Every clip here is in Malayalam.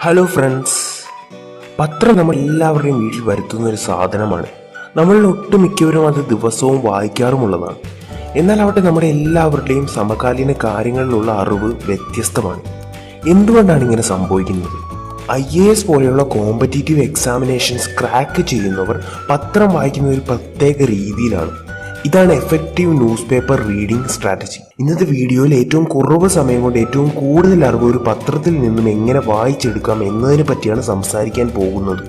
ഹലോ ഫ്രണ്ട്സ്, പത്രം നമ്മൾ എല്ലാവരുടെയും വീട്ടിൽ വരുത്തുന്ന ഒരു സാധനമാണ്. നമ്മളിൽ ഒട്ടുമിക്കവരും അത് ദിവസവും വായിക്കാറുമുള്ളതാണ്. എന്നാൽ അവിടെ നമ്മുടെ എല്ലാവരുടെയും സമകാലീന കാര്യങ്ങളിലുള്ള അറിവ് വ്യത്യസ്തമാണ്. എന്തുകൊണ്ടാണ് ഇങ്ങനെ സംഭവിക്കുന്നത്? IAS പോലെയുള്ള കോമ്പറ്റീറ്റീവ് എക്സാമിനേഷൻസ് ക്രാക്ക് ചെയ്യുന്നവർ പത്രം വായിക്കുന്ന ഒരു പ്രത്യേക രീതിയിലാണ്. ഇതാണ് effective news paper reading strategy. ഇന്നത്തെ വീഡിയോയിൽ ഏറ്റവും കുറവ് സമയം കൊണ്ട് ഏറ്റവും കൂടുതൽ അറിവ് ഒരു പത്രത്തിൽ നിന്നും എങ്ങനെ വായിച്ചെടുക്കാം എന്നതിനെ പറ്റിയാണ് സംസാരിക്കാൻ പോകുന്നത്.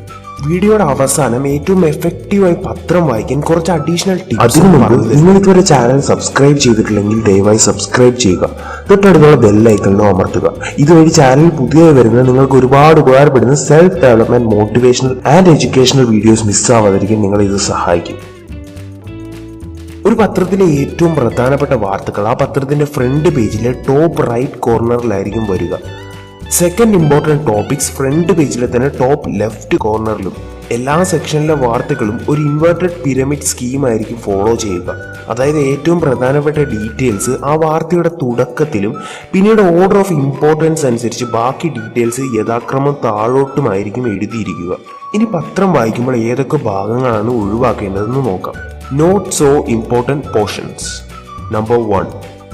വീഡിയോയുടെ അവസാനം ഏറ്റവും എഫക്റ്റീവായി പത്രം വായിക്കാൻ കുറച്ച് അഡീഷണൽ ടിപ്സ്. അതിനു മുമ്പ് നിങ്ങൾ ഇതുവരെ ചാനൽ സബ്സ്ക്രൈബ് ചെയ്തിട്ടില്ലെങ്കിൽ ദയവായി സബ്സ്ക്രൈബ് ചെയ്യുക. തൊട്ടടുത്തുള്ള ബെല്ലൈക്കണിലും അമർത്തുക. ഇതുവഴി ചാനൽ പുതിയതായി വരുന്ന നിങ്ങൾക്ക് ഒരുപാട് ഉപകാരപ്പെടുന്ന self development, motivational and educational videos മിസ്സാവാതിരിക്കാൻ നിങ്ങൾ ഇത് സഹായിക്കും. ഒരു പത്രത്തിലെ ഏറ്റവും പ്രധാനപ്പെട്ട വാർത്തകൾ ആ പത്രത്തിന്റെ ഫ്രണ്ട് പേജിലെ ടോപ്പ് റൈറ്റ് കോർണറിലായിരിക്കും വരിക. സെക്കൻഡ് ഇമ്പോർട്ടൻറ്റ് ടോപ്പിക്സ് ഫ്രണ്ട് പേജിലെ തന്നെ ടോപ്പ് ലെഫ്റ്റ് കോർണറിലും. എല്ലാ സെക്ഷനിലെ വാർത്തകളും ഒരു ഇൻവേർട്ടഡ് പിരമിഡ് സ്കീം ആയിരിക്കും ഫോളോ ചെയ്യുക. അതായത് ഏറ്റവും പ്രധാനപ്പെട്ട ഡീറ്റെയിൽസ് ആ വാർത്തയുടെ തുടക്കത്തിലും പിന്നീട് ഓർഡർ ഓഫ് ഇമ്പോർട്ടൻസ് അനുസരിച്ച് ബാക്കി ഡീറ്റെയിൽസ് യഥാക്രമം താഴോട്ടുമായിരിക്കും എഴുതിയിരിക്കുക. ഇനി പത്രം വായിക്കുമ്പോൾ ഏതൊക്കെ ഭാഗങ്ങളാണ് ഒഴിവാക്കേണ്ടതെന്ന് നോക്കാം. Not so important portions. Number 1,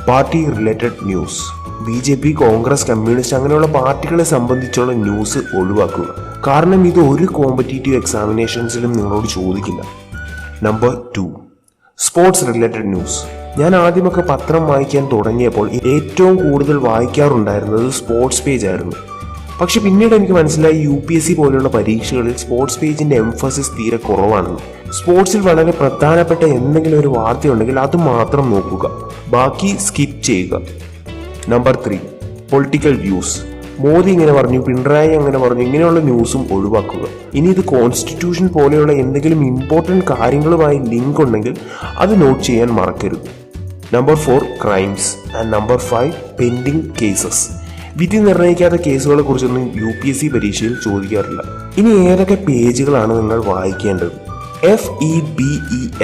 party related news. BJP, Congress, communist അങ്ങനെയുള്ള പാർട്ടികളെ സംബന്ധിച്ചുള്ള ന്യൂസ് ഒഴിവാക്കുക. കാരണം ഇത് ഒരു കോമ്പറ്റീറ്റീവ് എക്സാമിനേഷൻസിലും നിങ്ങളോട് ചോദിക്കില്ല. Number 2, sports related news. ഞാൻ ആദ്യമൊക്കെ പത്രം വായിക്കാൻ തുടങ്ങിയപ്പോൾ ഏറ്റവും കൂടുതൽ വായിക്കാറുണ്ടായിരുന്നത് സ്പോർട്സ് പേജ് ആയിരുന്നു. പക്ഷെ പിന്നീട് എനിക്ക് മനസ്സിലായി UPSC പോലെയുള്ള പരീക്ഷകളിൽ സ്പോർട്സ് പേജിന്റെ എംഫസിസ് തീരെ കുറവാണെന്ന്. സ്പോർട്സിൽ വളരെ പ്രധാനപ്പെട്ട എന്തെങ്കിലും ഒരു വാർത്തയുണ്ടെങ്കിൽ അത് മാത്രം നോക്കുക, ബാക്കി സ്കിപ്പ് ചെയ്യുക. Number 3, political views. മോദി ഇങ്ങനെ പറഞ്ഞു, പിണറായി അങ്ങനെ പറഞ്ഞു, ഇങ്ങനെയുള്ള ന്യൂസും ഒഴിവാക്കുക. ഇനി ഇത് കോൺസ്റ്റിറ്റ്യൂഷൻ പോലെയുള്ള എന്തെങ്കിലും ഇമ്പോർട്ടൻറ്റ് കാര്യങ്ങളുമായി ലിങ്ക് ഉണ്ടെങ്കിൽ അത് നോട്ട് ചെയ്യാൻ മറക്കരുത്. Number 4, crimes. And number 5, pending cases. വിധി നിർണ്ണയിക്കാത്ത കേസുകളെ കുറിച്ചൊന്നും UPSC പരീക്ഷയിൽ ചോദിക്കാറില്ല. ഇനി ഏതൊക്കെ പേജുകളാണ് നിങ്ങൾ വായിക്കേണ്ടത്? FEBES+W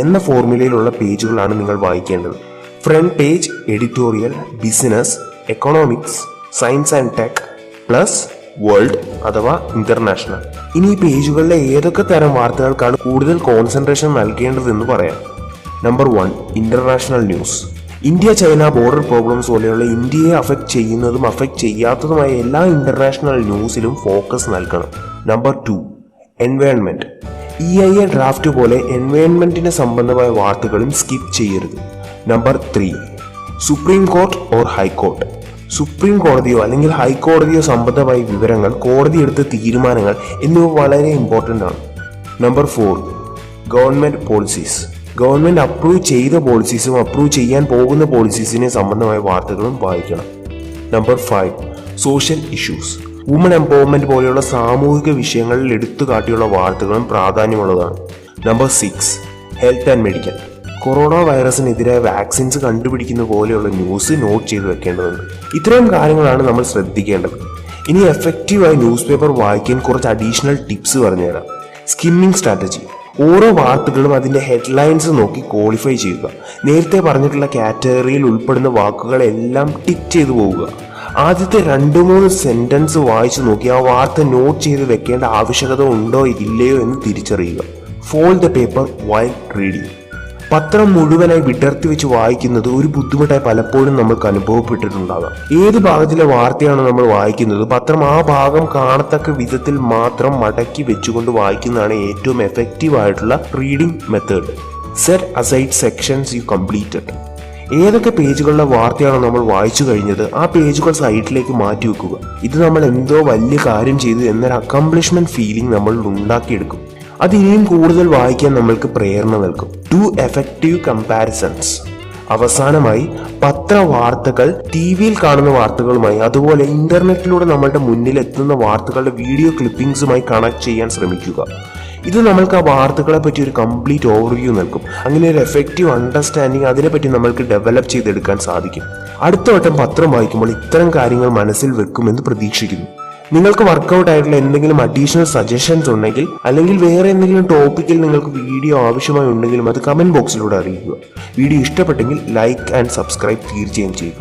എന്ന ഫോർമുലയിലുള്ള പേജുകളാണ് നിങ്ങൾ വായിക്കേണ്ടത്. Front page editorial, business, economics, science and tech plus world അഥവാ ഇന്റർനാഷണൽ. ഇനി ഈ പേജുകളിലെ ഏതൊക്കെ തരം വാർത്തകൾക്കാണ് കൂടുതൽ കോൺസെൻട്രേഷൻ നൽകേണ്ടതെന്ന് പറയാം. Number 1, international news. India China border problems പോലെയുള്ള ഇന്ത്യയെ അഫക്റ്റ് ചെയ്യുന്നതും അഫക്റ്റ് ചെയ്യാത്തതുമായ എല്ലാ ഇന്റർനാഷണൽ ന്യൂസിലും ഫോക്കസ് നൽകണം. Number 2, environment. EIA ഡ്രാഫ്റ്റ് പോലെ എൻവയോൺമെന്റിന് സംബന്ധമായ വാർത്തകളും സ്കിപ്പ് ചെയ്യരുത്. Number 3, supreme court or high court. Supreme കോടതിയോ അല്ലെങ്കിൽ ഹൈക്കോടതിയോ സംബന്ധമായ വിവരങ്ങൾ, കോടതി എടുത്ത തീരുമാനങ്ങൾ എന്നിവ വളരെ ഇമ്പോർട്ടൻ്റ് ആണ്. Number 4, government policies. Government approve ചെയ്ത പോളിസീസും അപ്രൂവ് ചെയ്യാൻ പോകുന്ന പോളിസീസിനെ സംബന്ധമായ വാർത്തകളും വായിക്കണം. Number 5, social issues. Woman empowerment പോലെയുള്ള സാമൂഹിക വിഷയങ്ങളിൽ എടുത്തു കാട്ടിയുള്ള വാർത്തകളും പ്രാധാന്യമുള്ളതാണ്. Number 6, health and medical. Corona വൈറസിനെതിരായ വാക്സിൻസ് കണ്ടുപിടിക്കുന്ന പോലെയുള്ള ന്യൂസ് നോട്ട് ചെയ്ത് വെക്കേണ്ടതുണ്ട്. ഇത്രയും കാര്യങ്ങളാണ് നമ്മൾ ശ്രദ്ധിക്കേണ്ടത്. ഇനി എഫക്റ്റീവായി ന്യൂസ് പേപ്പർ വായിക്കാൻ കുറച്ച് അഡീഷണൽ ടിപ്സ് പറഞ്ഞുതരാം. Skimming strategy. ഓരോ വാർത്തകളും അതിൻ്റെ ഹെഡ്ലൈൻസ് നോക്കി ക്വാളിഫൈ ചെയ്യുക. നേരത്തെ പറഞ്ഞിട്ടുള്ള കാറ്റഗറിയിൽ ഉൾപ്പെടുന്ന വാക്കുകളെല്ലാം ടിക്ക് ചെയ്തു പോവുക. ആദ്യത്തെ 2-3 സെന്റൻസ് വായിച്ചു നോക്കി ആ വാർത്ത നോട്ട് ചെയ്ത് വെക്കേണ്ട ആവശ്യകത ഉണ്ടോ ഇല്ലയോ എന്ന് തിരിച്ചറിയുക. Fold the paper while reading. പത്രം മുഴുവനായി വിടർത്തി വെച്ച് വായിക്കുന്നത് ഒരു ബുദ്ധിമുട്ടായി പലപ്പോഴും നമ്മൾക്ക് അനുഭവപ്പെട്ടിട്ടുണ്ടാകാം. ഏത് ഭാഗത്തിലെ വാർത്തയാണ് നമ്മൾ വായിക്കുന്നത്, പത്രം ആ ഭാഗം കാണത്തക്ക വിധത്തിൽ മാത്രം മടക്കി വെച്ചുകൊണ്ട് വായിക്കുന്നതാണ് ഏറ്റവും എഫക്റ്റീവ് ആയിട്ടുള്ള reading method. Set aside sections U completed. ഏതൊക്കെ പേജുകളിലെ വാർത്തയാണ് നമ്മൾ വായിച്ചു കഴിഞ്ഞത് ആ പേജുകൾ സൈഡിലേക്ക് മാറ്റി വെക്കുക. ഇത് നമ്മൾ എന്തോ വലിയ കാര്യം ചെയ്തു എന്നൊരു അക്കംപ്ലിഷ്മെന്റ് ഫീലിംഗ് നമ്മൾ ഉണ്ടാക്കിയെടുക്കും. അത് ഇനിയും കൂടുതൽ വായിക്കാൻ നമ്മൾക്ക് പ്രേരണ നൽകും. 2 എഫക്റ്റീവ് കമ്പാരിസൺസ്. അവസാനമായി പത്രവാർത്തകൾ TVയിൽ കാണുന്ന വാർത്തകളുമായി അതുപോലെ ഇന്റർനെറ്റിലൂടെ നമ്മളുടെ മുന്നിൽ എത്തുന്ന വാർത്തകളുടെ വീഡിയോ ക്ലിപ്പിംഗ്സുമായി കണക്ട് ചെയ്യാൻ ശ്രമിക്കുക. ഇത് നമ്മൾക്ക് ആ വാർത്തകളെ പറ്റി ഒരു കംപ്ലീറ്റ് ഓവർവ്യൂ നൽകും. അങ്ങനെ ഒരു എഫക്റ്റീവ് അണ്ടർസ്റ്റാൻഡിങ് അതിനെപ്പറ്റി നമ്മൾക്ക് ഡെവലപ്പ് ചെയ്തെടുക്കാൻ സാധിക്കും. അടുത്ത വട്ടം പത്രം വായിക്കുമ്പോൾ ഇത്തരം കാര്യങ്ങൾ മനസ്സിൽ വെക്കുമെന്ന് പ്രതീക്ഷിക്കുന്നു. നിങ്ങൾക്ക് വർക്കൗട്ട് ആയിട്ടുള്ള എന്തെങ്കിലും അഡീഷണൽ സജഷൻസ് ഉണ്ടെങ്കിൽ അല്ലെങ്കിൽ വേറെ എന്തെങ്കിലും ടോപ്പിക്കിൽ നിങ്ങൾക്ക് വീഡിയോ ആവശ്യമായി ഉണ്ടെങ്കിലും അത് കമന്റ് ബോക്സിലൂടെ അറിയിക്കുക. വീഡിയോ ഇഷ്ടപ്പെട്ടെങ്കിൽ ലൈക്ക് ആൻഡ് സബ്സ്ക്രൈബ് തീർച്ചയായും ചെയ്യുക.